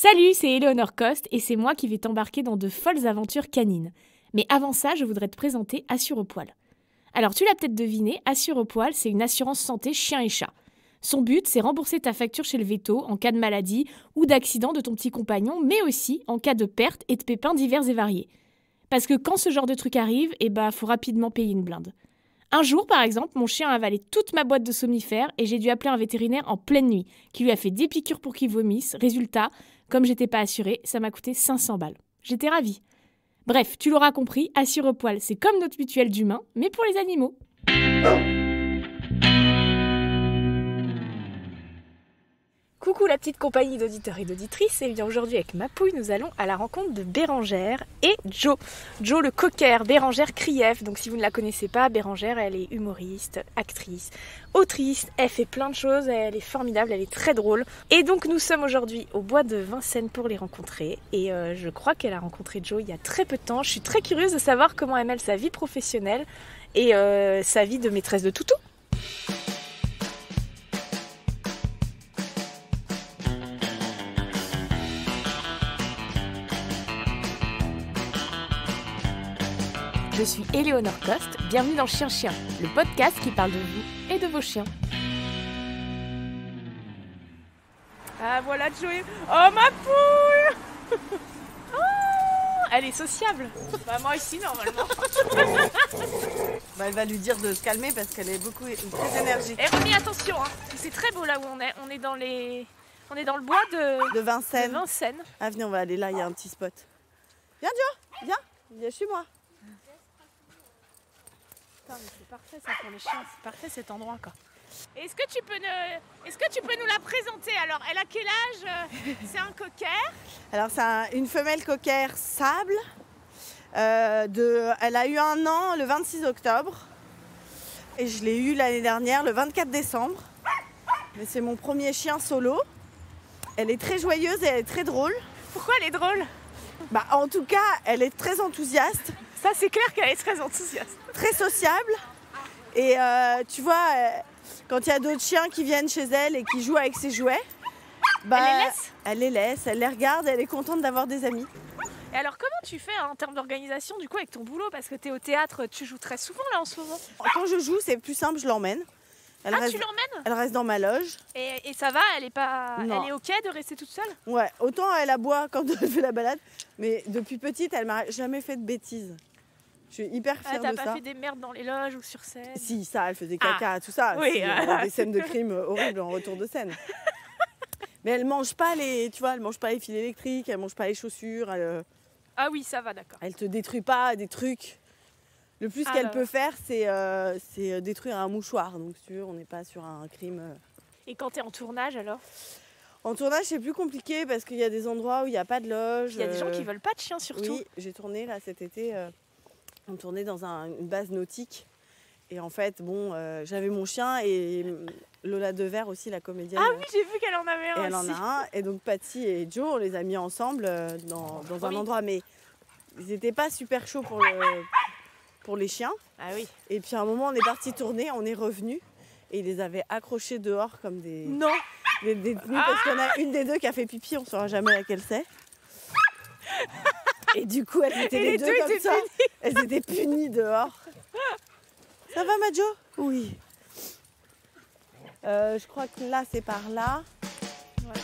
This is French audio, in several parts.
Salut, c'est Éléonore Coste et c'est moi qui vais t'embarquer dans de folles aventures canines. Mais avant ça, je voudrais te présenter Assure-Poil. Alors tu l'as peut-être deviné, Assure-Poil, c'est une assurance santé chien et chat. Son but, c'est rembourser ta facture chez le veto en cas de maladie ou d'accident de ton petit compagnon, mais aussi en cas de perte et de pépins divers et variés. Parce que quand ce genre de truc arrive, faut rapidement payer une blinde. Un jour, par exemple, mon chien a avalé toute ma boîte de somnifères et j'ai dû appeler un vétérinaire en pleine nuit, qui lui a fait des piqûres pour qu'il vomisse. Résultat, comme j'étais pas assurée, ça m'a coûté 500 balles. J'étais ravie. Bref, tu l'auras compris, Assure-Poil, c'est comme notre mutuelle d'humains, mais pour les animaux. Coucou la petite compagnie d'auditeurs et d'auditrices, et bien aujourd'hui avec ma pouille, nous allons à la rencontre de Bérangère et Joe. Joe le cocker, Bérangère Krief. Donc si vous ne la connaissez pas, Bérangère, elle est humoriste, actrice, autrice, elle fait plein de choses, elle est formidable, elle est très drôle. Et donc nous sommes aujourd'hui au bois de Vincennes pour les rencontrer, et je crois qu'elle a rencontré Joe il y a très peu de temps. Je suis très curieuse de savoir comment elle mêle sa vie professionnelle et sa vie de maîtresse de toutou. Je suis Éléonore Coste, bienvenue dans Chien Chien, le podcast qui parle de vous et de vos chiens. Ah voilà Joey. Oh ma poule. Oh, elle est sociable. Bah moi aussi normalement. Elle va lui dire de se calmer parce qu'elle est très énergique. Et remis attention, hein. C'est très beau là où on est. On est dans le bois De Vincennes. de Vincennes. Ah venez, on va aller là, il y a un petit spot. Viens Joe, viens chez moi. Putain, mais c'est parfait ça pour les chiens, c'est parfait cet endroit quoi. Est-ce que tu peux nous la présenter alors? Elle a quel âge? C'est un cocker? Alors c'est une femelle cocker sable. Elle a eu 1 an le 26 octobre. Et je l'ai eu l'année dernière le 24 décembre. Mais c'est mon premier chien solo. Elle est très joyeuse et elle est très drôle. Pourquoi elle est drôle? En tout cas, elle est très enthousiaste. Ça c'est clair qu'elle est très enthousiaste. Très sociable. Et tu vois, quand il y a d'autres chiens qui viennent chez elle et qui jouent avec ses jouets, elle les laisse, elle les regarde, elle est contente d'avoir des amis. Et alors comment tu fais en termes d'organisation du coup avec ton boulot? Parce que tu es au théâtre, tu joues très souvent là en ce moment. Quand je joue, c'est plus simple, je l'emmène. Tu l'emmènes? Elle reste dans ma loge. Et ça va, elle est ok de rester toute seule? Ouais, autant elle aboie quand elle fait la balade, mais depuis petite, elle m'a jamais fait de bêtises. Je suis hyper fière de ça. T'as pas fait des merdes dans les loges ou sur scène? Si, ça, elle faisait caca, tout ça. Oui, des scènes de crime horribles en retour de scène. Mais elle mange pas les fils électriques, elle mange pas les chaussures. Ah oui, ça va, d'accord. Elle te détruit pas des trucs. Le plus qu'elle peut faire, c'est détruire un mouchoir. Donc, si tu veux, on n'est pas sur un crime. Et quand t'es en tournage alors? En tournage, c'est plus compliqué parce qu'il y a des endroits où il n'y a pas de loge. Il y a des gens qui veulent pas de chiens surtout. Oui, j'ai tourné là cet été. On tournait dans une base nautique. Et en fait, j'avais mon chien et Lola Devers aussi, la comédienne. Ah oui, j'ai vu qu'elle en avait un et elle aussi. en a un. Et donc Patty et Joe, on les a mis ensemble dans un endroit. Mais ils n'étaient pas super chauds pour les chiens. Ah oui. Et puis à un moment, on est parti tourner, on est revenu. Et ils les avaient accrochés dehors comme des... Non. Des détenus. Parce qu'il y en a une des deux qui a fait pipi, on ne saura jamais laquelle c'est. Et du coup, elles étaient les deux comme ça. Elles étaient punies dehors. Ça va, Majo? Oui. Je crois que là, c'est par là. Ouais.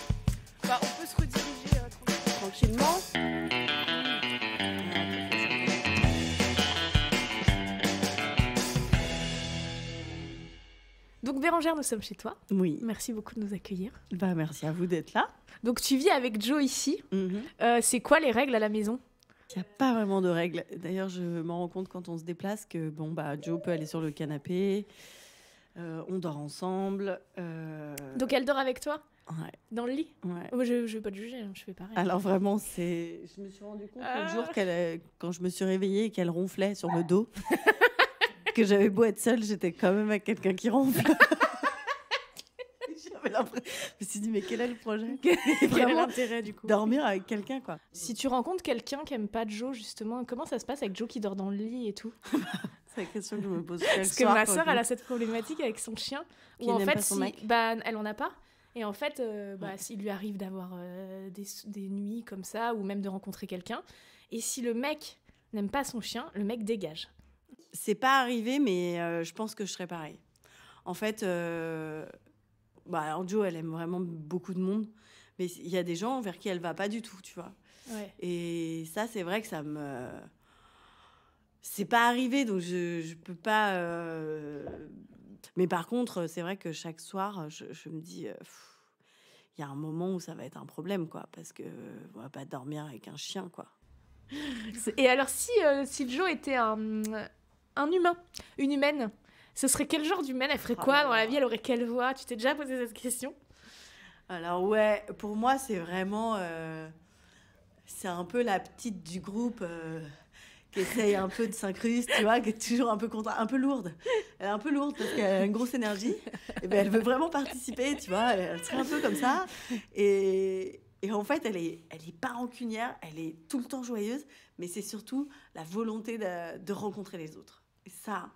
On peut se rediriger tranquillement. Donc Bérangère, nous sommes chez toi. Oui. Merci beaucoup de nous accueillir. Merci à vous d'être là. Donc tu vis avec Joe ici. C'est quoi les règles à la maison? Il n'y a pas vraiment de règles. D'ailleurs, je me rends compte quand on se déplace que Joe peut aller sur le canapé, on dort ensemble. Donc elle dort avec toi? Ouais. Dans le lit? Ouais. Moi, je ne vais pas te juger, je fais pareil. Alors vraiment, je me suis rendu compte l'autre jour quand je me suis réveillée et qu'elle ronflait sur le dos, que j'avais beau être seule, j'étais quand même avec quelqu'un qui ronfle. Je me suis dit, mais quel est le projet? Quel est l'intérêt du coup? Dormir avec quelqu'un, quoi. Si tu rencontres quelqu'un qui aime pas Joe, justement, comment ça se passe avec Joe qui dort dans le lit et tout? C'est la question que je me pose. Parce que ma sœur, elle a cette problématique avec son chien. Qui n'aime pas son mec. Elle en a pas. Et en fait, s'il lui arrive d'avoir des nuits comme ça, ou même de rencontrer quelqu'un, et si le mec n'aime pas son chien, le mec dégage. C'est pas arrivé, mais je pense que je serais pareil. En fait, alors Jo, elle aime vraiment beaucoup de monde, mais il y a des gens vers qui elle va pas du tout, tu vois. Ouais. Et ça, c'est vrai que ça me... C'est pas arrivé, donc je peux pas... Mais par contre, c'est vrai que chaque soir, je me dis... Il y a un moment où ça va être un problème, quoi, parce que on va pas dormir avec un chien, quoi. Et alors, si Jo était un humain, une humaine, ce serait quel genre d'humaine? Elle ferait quoi dans la vie? Elle aurait quelle voix? Tu t'es déjà posé cette question? Alors ouais, pour moi, c'est vraiment... c'est un peu la petite du groupe qui essaye un peu de s'incruster, tu vois, qui est toujours un peu un peu lourde. Elle est un peu lourde parce qu'elle a une grosse énergie. Et ben, elle veut vraiment participer, tu vois. Elle serait un peu comme ça. Et en fait, elle est pas rancunière, elle est tout le temps joyeuse, mais c'est surtout la volonté de rencontrer les autres. Et ça,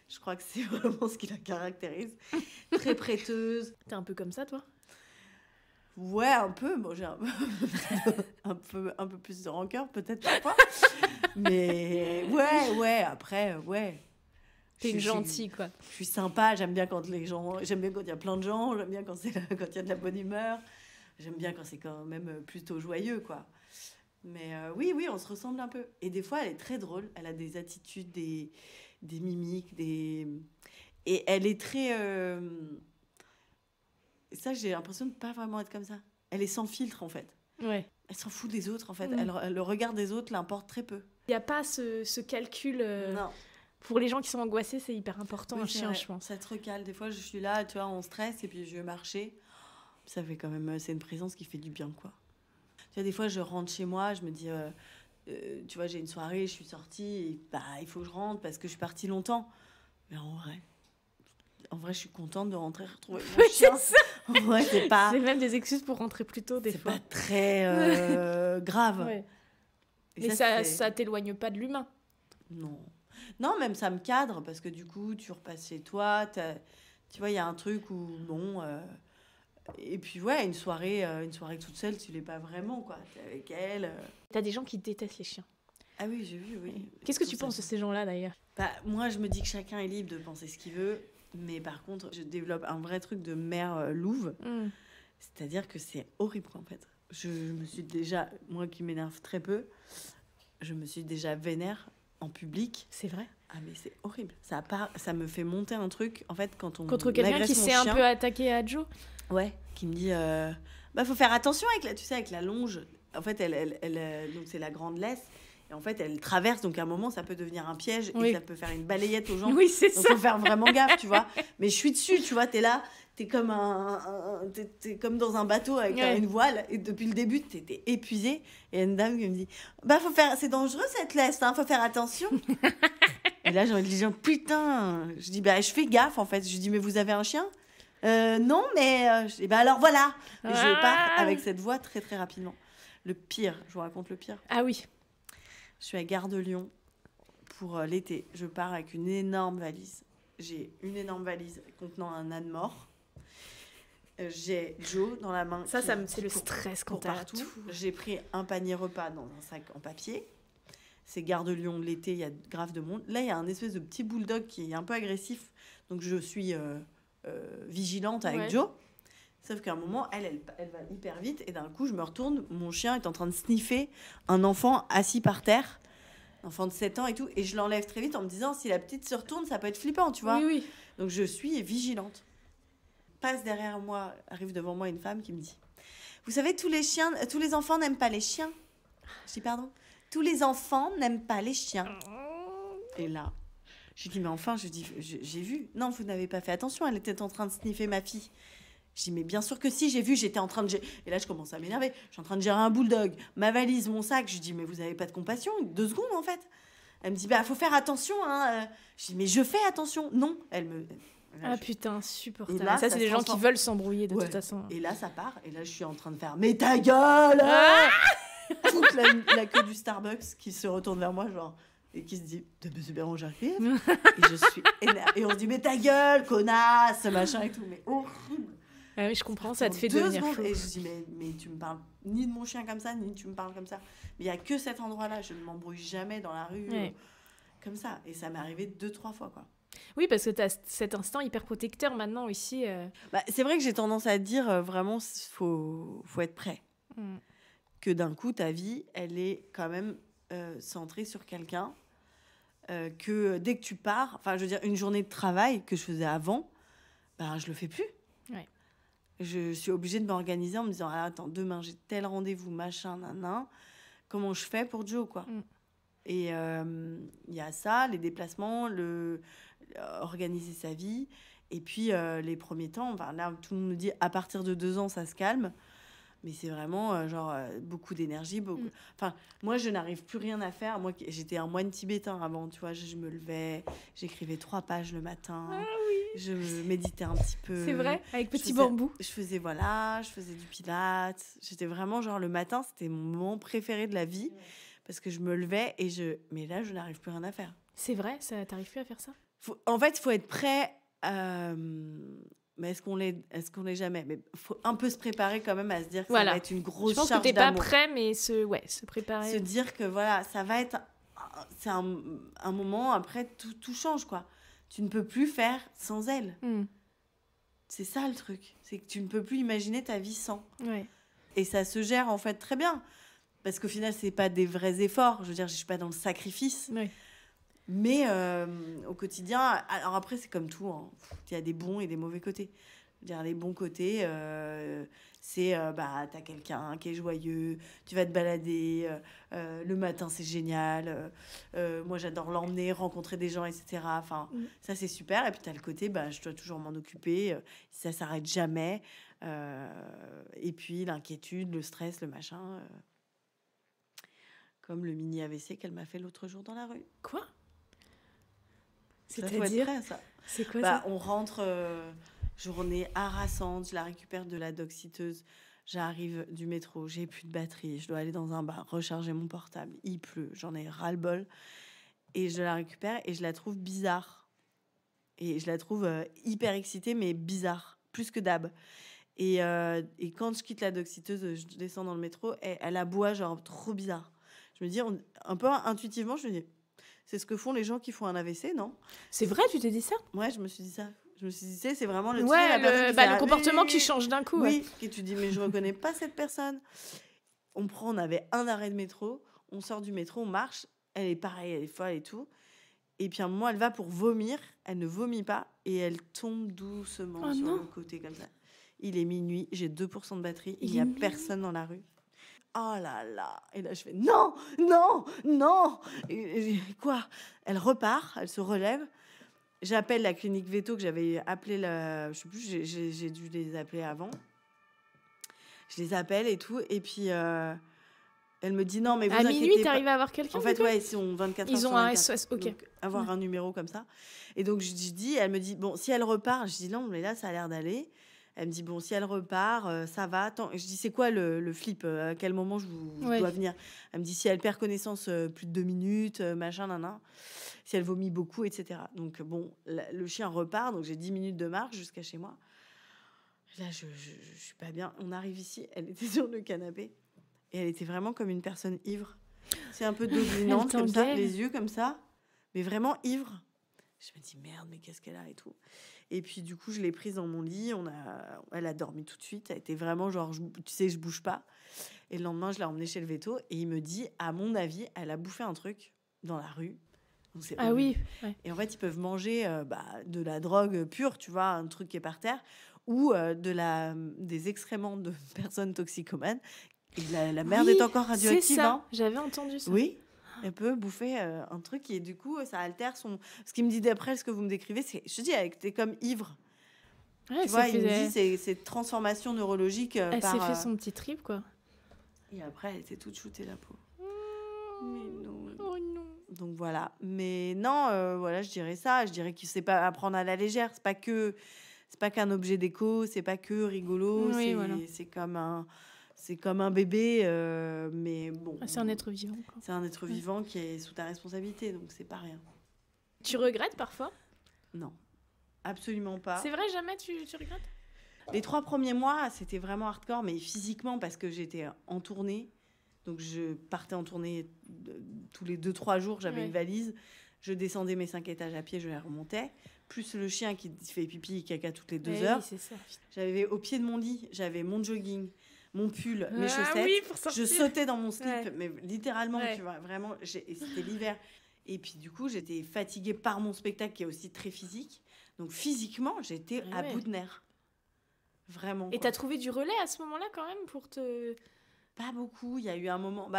je crois que c'est vraiment ce qui la caractérise. Très prêteuse. T'es un peu comme ça, toi? Ouais, un peu. Bon, j'ai un peu plus de rancœur, peut-être parfois. Mais ouais, après, ouais. T'es une gentille, quoi. Je suis sympa, j'aime bien quand il y a plein de gens, j'aime bien quand il y a de la bonne humeur, j'aime bien quand c'est quand même plutôt joyeux, quoi. Mais oui, on se ressemble un peu. Et des fois, elle est très drôle, elle a des attitudes, des mimiques, et elle est très... Ça, j'ai l'impression de pas vraiment être comme ça. Elle est sans filtre, en fait. Ouais. Elle s'en fout des autres, en fait. Le regard des autres l'importe très peu. Il n'y a pas ce calcul... Non. Pour les gens qui sont angoissés, c'est hyper important, un chien, je pense. Ça te recale. Des fois, je suis là, tu vois, on stresse, et puis je vais marcher. Ça fait quand même... C'est une présence qui fait du bien, quoi. Tu vois, des fois, je rentre chez moi, je me dis... tu vois, j'ai une soirée, je suis sortie, et, il faut que je rentre parce que je suis partie longtemps. Mais en vrai, je suis contente de rentrer retrouver mon chien. C'est ça. En vrai, c'est pas... C'est même des excuses pour rentrer plus tôt, des fois. C'est pas très grave. Ouais. Et mais ça t'éloigne pas de l'humain. Non, même ça me cadre, parce que du coup, tu repasses chez toi, tu vois, il y a un truc où, bon... Et puis, ouais, une soirée toute seule, tu l'es pas vraiment, quoi. T'es avec elle. T'as des gens qui détestent les chiens. Ah oui, j'ai vu, oui. Qu'est-ce que tu penses de ces gens-là, d'ailleurs? Moi, je me dis que chacun est libre de penser ce qu'il veut. Mais par contre, je développe un vrai truc de mère louve. C'est-à-dire que c'est horrible, en fait. Je me suis déjà... Moi qui m'énerve très peu, je me suis déjà vénère en public. C'est vrai? Ah, mais c'est horrible. Ça me fait monter un truc, en fait, quand on contre quelqu'un qui s'est un peu attaqué à Jo? Ouais, qui me dit... faut faire attention avec la longe. En fait, donc c'est la grande laisse. Et en fait, elle traverse, donc à un moment, ça peut devenir un piège et ça peut faire une balayette aux gens. Oui, c'est donc, ça. faut faire vraiment gaffe, tu vois. Mais je suis dessus, tu vois, t'es là, t'es comme t'es comme dans un bateau avec une voile, et depuis le début, t'es épuisée. Et il y a une dame qui me dit, c'est dangereux cette laisse, hein, faut faire attention. Et là, j'ai envie de dire, putain. Je dis, je fais gaffe, en fait. Je dis, mais vous avez un chien? Non, mais... je dis, alors voilà. Et je pars avec cette voix très, très rapidement. Le pire, je vous raconte le pire. Ah oui. Je suis à Gare de Lyon pour l'été. Je pars avec une énorme valise. J'ai une énorme valise contenant un âne mort. J'ai Jo dans la main. C'est le stress quand t'as partout. J'ai pris un panier repas dans un sac en papier. C'est Gare de Lyon, l'été, il y a grave de monde. Là, il y a un espèce de petit bulldog qui est un peu agressif. Donc, je suis vigilante avec Jo. Sauf qu'à un moment, elle va hyper vite. Et d'un coup, je me retourne. Mon chien est en train de sniffer un enfant assis par terre. Un enfant de 7 ans et tout. Et je l'enlève très vite en me disant, si la petite se retourne, ça peut être flippant, tu vois. Oui. Donc, je suis vigilante. Passe derrière moi, arrive devant moi une femme qui me dit, vous savez, tous les enfants n'aiment pas les chiens. Je dis, pardon? Tous les enfants n'aiment pas les chiens. Et là, je dis, mais enfin, j'ai vu. Non, vous n'avez pas fait attention, elle était en train de sniffer ma fille. Je dis, mais bien sûr que si, j'ai vu, j'étais en train de... Et là, je commence à m'énerver. Je suis en train de gérer un bulldog, ma valise, mon sac. Je dis, mais vous n'avez pas de compassion? 2 secondes, en fait. Elle me dit, faut faire attention. Hein. Je dis, mais je fais attention. Non, elle me... Là, putain, insupportable. Là, ça, c'est des gens qui veulent s'embrouiller, de toute façon. Et là, ça part. Et là, je suis en train de faire, mais ta gueule toute la queue du Starbucks qui se retourne vers moi, genre... Et qui se dit, c'est Bérangère Krief. Et je suis énervée. Et on se dit, mais ta gueule, connasse, machin et tout. Mais horrible. Ah oui, je comprends, ça te fait 2 devenir secondes, fou. et je dis, mais tu me parles ni de mon chien comme ça, ni tu me parles comme ça. Mais il n'y a que cet endroit-là, je ne m'embrouille jamais dans la rue, Ouais. comme ça. Et ça m'est arrivé 2-3 fois, quoi. Oui, parce que tu as cet instinct hyper protecteur maintenant aussi. Bah, c'est vrai que j'ai tendance à dire, vraiment, faut être prêt. Mm. Que d'un coup, ta vie, elle est quand même centrée sur quelqu'un. Que dès que tu pars, enfin, je veux dire, une journée de travail que je faisais avant, ben, je le fais plus. Ouais. Je suis obligée de m'organiser en me disant, ah, attends, demain, j'ai tel rendez-vous, machin, nanan. Comment je fais pour Joe, quoi. Mm. Et il y a ça, les déplacements, organiser sa vie. Et puis, les premiers temps, enfin, là, tout le monde nous dit, à partir de 2 ans, ça se calme. Mais c'est vraiment, beaucoup d'énergie. Mm. Enfin, moi, je n'arrive plus rien à faire. Moi, j'étais un moine tibétain avant, tu vois. Je me levais, j'écrivais 3 pages le matin. Ah oui. Je méditais un petit peu. C'est vrai, avec petit faisais- bambou. Je faisais du pilates. J'étais vraiment, genre, le matin, c'était mon moment préféré de la vie. Parce que je me levais mais là, je n'arrive plus rien à faire. C'est vrai, ça t'arrive plus à faire ça? En fait, il faut être prêt. Mais est-ce qu'on l'est jamais? Mais faut un peu se préparer quand même à se dire que Voilà. ça va être une Je grosse pense que charge t'es pas d'amour. prêt, mais se préparer. Se dire que voilà, ça va être... C'est un moment, après, tout change, quoi. Tu ne peux plus faire sans elle. Mm. C'est ça, le truc. C'est que tu ne peux plus imaginer ta vie sans. Ouais. Et ça se gère, en fait, très bien. Parce qu'au final, c'est pas des vrais efforts. Je veux dire, je suis pas dans le sacrifice. Ouais. Mais au quotidien, alors après, c'est comme tout. Hein. Il y a des bons et des mauvais côtés. Je veux dire, les bons côtés, c'est t'as quelqu'un qui est joyeux, tu vas te balader, le matin, c'est génial. Moi, j'adore l'emmener, rencontrer des gens, etc. Enfin, ça, c'est super. Et puis, tu as le côté, je dois toujours m'en occuper, ça s'arrête jamais. Et puis, l'inquiétude, le stress, le machin. Comme le mini AVC qu'elle m'a fait l'autre jour dans la rue. Quoi? Ça, faut être C'est-à-dire? prêt à ça. C'est quoi ça? On rentre, journée harassante, je la récupère de la dog-sitteuse, j'arrive du métro, j'ai plus de batterie, je dois aller dans un bar, recharger mon portable, il pleut, j'en ai ras-le-bol. Et je la récupère et je la trouve bizarre. Et je la trouve hyper excitée, mais bizarre, plus que d'hab. Et quand je quitte la dog-sitteuse, je descends dans le métro, elle aboie genre trop bizarre. Je me dis, un peu intuitivement, je me dis... C'est ce que font les gens qui font un AVC, non? C'est vrai, tu t'es dit ça? Ouais, je me suis dit ça. Je me suis dit, c'est vraiment le, Ouais, la personne qui fait le comportement qui change d'un coup. Oui, et tu dis, mais je reconnais pas cette personne. On avait un arrêt de métro, on sort du métro, on marche, elle est pareille, elle est folle et tout. Et puis à un moment, elle va pour vomir, elle ne vomit pas, et elle tombe doucement sur le côté comme ça. Il est minuit, j'ai 2% de batterie, il n'y a personne dans la rue. Oh là là. Et là, je fais non, non, non. Et quoi? Elle repart, elle se relève. J'appelle la clinique Veto que j'avais appelé je sais plus, j'ai dû les appeler avant. Je les appelle et tout. Et puis, elle me dit non, mais vous à inquiétez minuit, pas. t'arrives à avoir quelqu'un? En fait, ouais, ils sont 24 heures Ils sur ont un 24. SOS, ok. Donc, avoir un numéro comme ça. Et donc, je dis, elle me dit, bon, si elle repart, je dis non, mais là, ça a l'air d'aller. Elle me dit, bon, si elle repart, ça va. Attends. Et je dis, c'est quoi le flip? À quel moment je dois venir? Elle me dit, si elle perd connaissance plus de 2 minutes, machin, nanan. Si elle vomit beaucoup, etc. Donc, bon, le chien repart. Donc, j'ai 10 minutes de marche jusqu'à chez moi. Là, je suis pas bien. On arrive ici. Elle était sur le canapé. Et elle était vraiment comme une personne ivre. C'est un peu dominante, comme ça, les yeux comme ça. Mais vraiment ivre. Je me dis, merde, mais qu'est-ce qu'elle a et tout. Et puis, du coup, je l'ai prise dans mon lit. Elle a dormi tout de suite. Elle était vraiment genre, tu sais, je bouge pas. Et le lendemain, je l'ai emmenée chez le veto. Et il me dit, à mon avis, elle a bouffé un truc dans la rue. Donc, c'est horrible. Oui. Ouais. Et en fait, ils peuvent manger de la drogue pure, tu vois, un truc qui est par terre, ou des excréments de personnes toxicomanes. Et la merde est encore radioactive. C'est ça. Hein. J'avais entendu ça. Oui. Elle peut bouffer un truc et du coup, ça altère son... Ce qu'il me dit d'après, ce que vous me décrivez, c'est... Je te dis, t'es comme ivre. Ouais, tu vois, il me dit, c'est transformation neurologique elle s'est fait son petit trip, quoi. Et après, elle était toute shootée, la peau. Mais non. Oh non. Donc voilà. Mais non, voilà, je dirais ça. Je dirais que c'est pas à prendre à la légère. C'est pas qu'un objet déco. C'est pas que rigolo. Oui, c'est comme un... C'est comme un bébé, mais bon... C'est un être vivant, quoi. C'est un être vivant qui est sous ta responsabilité, donc c'est pas rien. Tu regrettes parfois? Non, absolument pas. C'est vrai, jamais tu regrettes? Les 3 premiers mois, c'était vraiment hardcore, mais physiquement, parce que j'étais en tournée. Donc, je partais en tournée tous les 2-3 jours. J'avais une valise. Je descendais mes 5 étages à pied, je les remontais. Plus le chien qui fait pipi et caca toutes les 2 heures. Oui, c'est ça. J'avais au pied de mon lit, j'avais mon jogging, mon pull, mes chaussettes. Oui, pour sortir. Je sautais dans mon slip, mais littéralement, tu vois, vraiment. Et c'était l'hiver. Et puis, du coup, j'étais fatiguée par mon spectacle qui est aussi très physique. Donc, physiquement, j'étais à bout de nerfs. Vraiment. Et t'as trouvé du relais à ce moment-là, quand même, pour te... Pas beaucoup. Il y a eu un moment...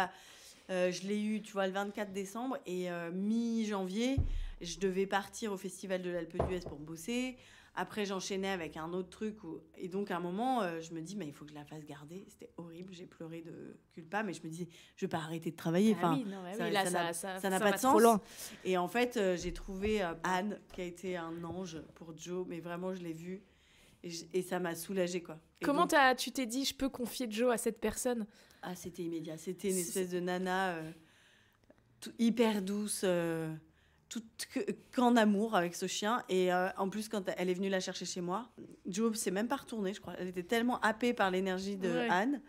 je l'ai eu, tu vois, le 24 décembre. Et mi-janvier, je devais partir au Festival de l'Alpe d'Huez pour bosser. Après, j'enchaînais avec un autre truc. Et donc, à un moment, je me dis, mais il faut que je la fasse garder. C'était horrible. J'ai pleuré de culpa. Mais je me dis, je vais pas arrêter de travailler. ça n'a pas de sens. Trop loin. Et en fait, j'ai trouvé Anne, qui a été un ange pour Joe. Mais vraiment, je l'ai vue. Et ça m'a soulagée, quoi. Comment tu t'es dit, je peux confier Joe à cette personne ? Ah, c'était immédiat. C'était une espèce de nana hyper douce, qu'en amour avec ce chien. Et en plus, quand elle est venue la chercher chez moi, Joe s'est même pas retournée, je crois. Elle était tellement happée par l'énergie de Anne.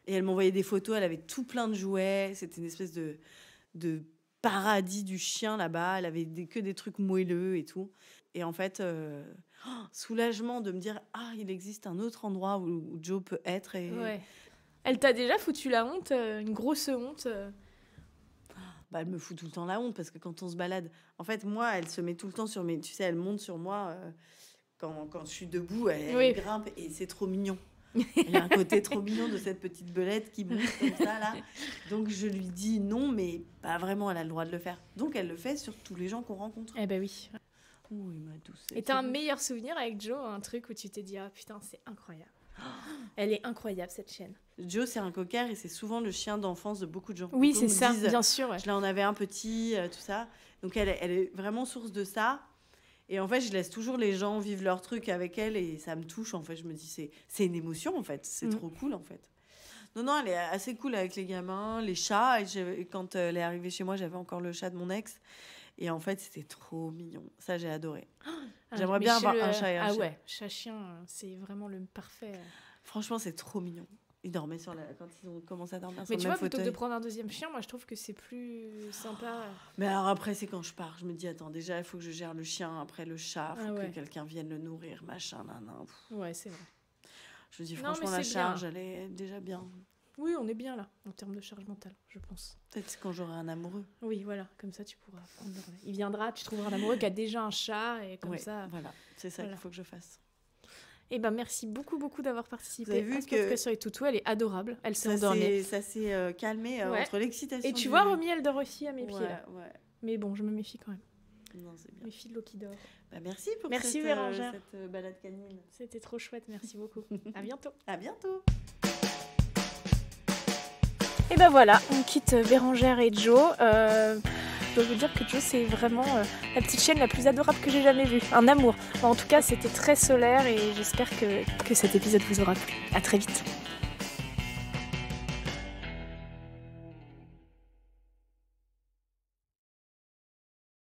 Et elle m'envoyait des photos. Elle avait tout plein de jouets. C'était une espèce de paradis du chien là-bas. Elle avait que des trucs moelleux et tout. Et en fait, soulagement de me dire, il existe un autre endroit où Joe peut être. Et... Ouais. Elle t'a déjà foutu la honte, une grosse honte Elle me fout tout le temps la honte parce que quand on se balade... En fait, moi, elle se met tout le temps sur mes... Tu sais, elle monte sur moi quand je suis debout, elle grimpe et c'est trop mignon. Il y a un côté trop mignon de cette petite belette qui monte comme ça, là. Donc, je lui dis non, mais pas vraiment, elle a le droit de le faire. Donc, elle le fait sur tous les gens qu'on rencontre. Eh ben oui. Oui, ma douce. Et t'as un meilleur souvenir avec Joe, un truc où tu t'es dit, putain, c'est incroyable. Elle est incroyable, cette chienne. Joe, c'est un cocker et c'est souvent le chien d'enfance de beaucoup de gens. Oui, c'est ça, bien sûr. Ouais. Je l'en avais un petit, tout ça. Donc, elle est vraiment source de ça. Et en fait, je laisse toujours les gens vivre leur truc avec elle et ça me touche. En fait, je me dis, c'est une émotion, en fait. C'est trop cool, en fait. Non, elle est assez cool avec les gamins, les chats. Et quand elle est arrivée chez moi, j'avais encore le chat de mon ex. Et en fait, c'était trop mignon. Ça, j'ai adoré. J'aimerais bien avoir un chat et un chien. Ah ouais, chat-chien, c'est vraiment le parfait. Franchement, c'est trop mignon. Ils dormaient quand ils ont commencé à dormir sur le même fauteuil. Mais tu vois, plutôt que de prendre un deuxième chien, moi, je trouve que c'est plus sympa. Mais alors après, c'est quand je pars. Je me dis, attends, déjà, il faut que je gère le chien. Après, le chat, il faut que quelqu'un vienne le nourrir, machin, nanan. Ouais, c'est vrai. Je me dis, franchement, la charge, elle est déjà bien. Oui, on est bien là, en termes de charge mentale, je pense. Peut-être quand j'aurai un amoureux. Oui, voilà, comme ça tu pourras prendre le relais. Il viendra, tu trouveras un amoureux qui a déjà un chat et comme ça. Voilà, c'est ça qu'il faut que je fasse. Eh ben merci beaucoup d'avoir participé. Vous avez vu à ce podcast sur les toutous, elle est adorable, elle s'est endormie. Ça s'est calmé entre l'excitation. Et tu vois, Romy, elle dort aussi à mes pieds là. Ouais. Mais bon, je me méfie quand même. Non, c'est bien. Méfie de l'eau qui dort. Merci pour Bérengère. cette balade canine. C'était trop chouette, merci beaucoup. À bientôt. À bientôt. Et ben voilà, on quitte Bérengère et Joe. Je dois vous dire que Joe, c'est vraiment la petite chienne la plus adorable que j'ai jamais vue. Un amour. En tout cas, c'était très solaire et j'espère que cet épisode vous aura plu. À très vite.